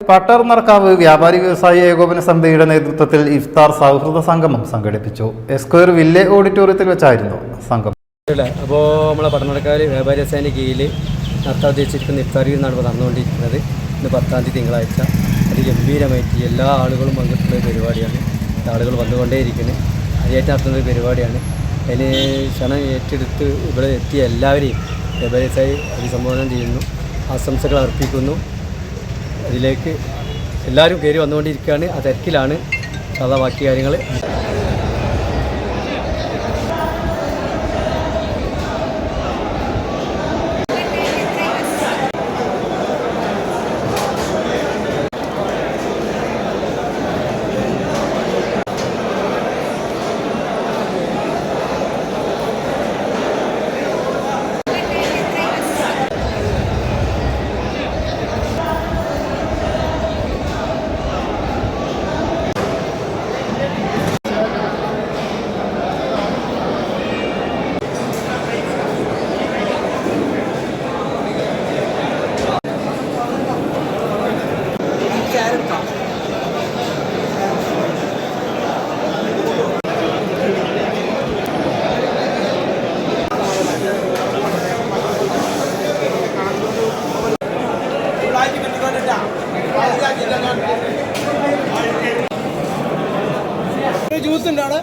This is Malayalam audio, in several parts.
പട്ടർനടക്കാവ് വ്യാപാരി വ്യവസായി ഏകോപന സമിതിയുടെ നേതൃത്വത്തിൽ ഇഫ്താർ സൗഹൃദ സംഗമം സംഘടിപ്പിച്ചു. എസ്ക്വയർ വില്ലേ ഓഡിറ്റോറിയത്തിൽ വെച്ചായിരുന്നു സംഗമം. അപ്പോൾ നമ്മളെ പട്ടർനടക്കാവ് വ്യാപാരി വ്യവസായിൻ്റെ കീഴിൽ നടത്താൻ ഉദ്ദേശിച്ചിരിക്കുന്ന ഇഫ്താർ എന്നാണ് ഇപ്പോൾ നടന്നുകൊണ്ടിരിക്കുന്നത്. ഇന്ന് 10-ാം തീയതി തിങ്കളാഴ്ച അതിഗംഭീരമായിട്ട് എല്ലാ ആളുകളും പങ്കെടുക്കുന്ന ഒരു പരിപാടിയാണ്. ആളുകൾ വന്നുകൊണ്ടേയിരിക്കുന്നത് അതിയായിട്ട് നടത്തുന്ന ഒരു പരിപാടിയാണ്. അതിന് ക്ഷണം ഏറ്റെടുത്ത് ഇവിടെ എത്തിയ എല്ലാവരെയും വ്യാപാരി വ്യവസായി അഭിസംബോധന ചെയ്യുന്നു, ആശംസകൾ അർപ്പിക്കുന്നു. അതിലേക്ക് എല്ലാവരും കയറി വന്നുകൊണ്ടിരിക്കുകയാണ്. ആ തിരക്കിലാണ് ബാക്കി കാര്യങ്ങൾ. ജ്യൂസ് ഉണ്ട് അവിടെ.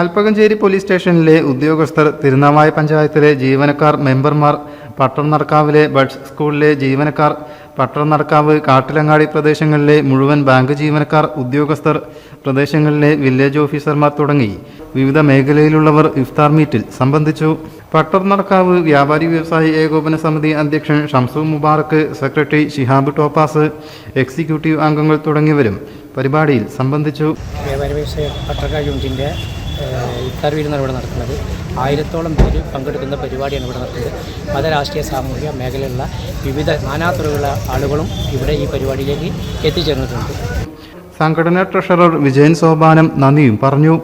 കൽപ്പകഞ്ചേരി പോലീസ് സ്റ്റേഷനിലെ ഉദ്യോഗസ്ഥർ, തിരുനാവായ പഞ്ചായത്തിലെ ജീവനക്കാർ, മെമ്പർമാർ, പട്ടർനടക്കാവിലെ ബഡ്സ് സ്കൂളിലെ ജീവനക്കാർ, പട്ടർനടക്കാവ് കാട്ടിലങ്ങാടി പ്രദേശങ്ങളിലെ മുഴുവൻ ബാങ്ക് ജീവനക്കാർ, ഉദ്യോഗസ്ഥർ, പ്രദേശങ്ങളിലെ വില്ലേജ് ഓഫീസർമാർ തുടങ്ങി വിവിധ മേഖലയിലുള്ളവർ ഇഫ്താർ മീറ്റിൽ സംബന്ധിച്ചു. പട്ടർനടക്കാവ് വ്യാപാരി വ്യവസായി ഏകോപന സമിതി അധ്യക്ഷൻ ഷംസു മുബാറക്ക്, സെക്രട്ടറി ഷിഹാബ് ടോപ്പാസ്, എക്സിക്യൂട്ടീവ് അംഗങ്ങൾ തുടങ്ങിയവരും പരിപാടിയിൽ സംബന്ധിച്ചു. വ്യാപാരി വ്യവസായ പട്ടർനടക്കാവ് യൂണിറ്റിൻ്റെ ഇഫ്താർ വിരുന്നാണ് ഇവിടെ നടക്കുന്നത്. 1000-ഓളം പേര് പങ്കെടുക്കുന്ന പരിപാടിയാണ് ഇവിടെ നടത്തുന്നത്. മത, രാഷ്ട്രീയ, സാമൂഹിക മേഖലയിലുള്ള വിവിധ നാനാതുറയുള്ള ആളുകളും ഇവിടെ ഈ പരിപാടിയിലേക്ക് എത്തിച്ചേർന്നിട്ടുണ്ട്. സംഘടനാ ട്രഷറർ വിജയൻ സോപാനം നന്ദിയും പറഞ്ഞു.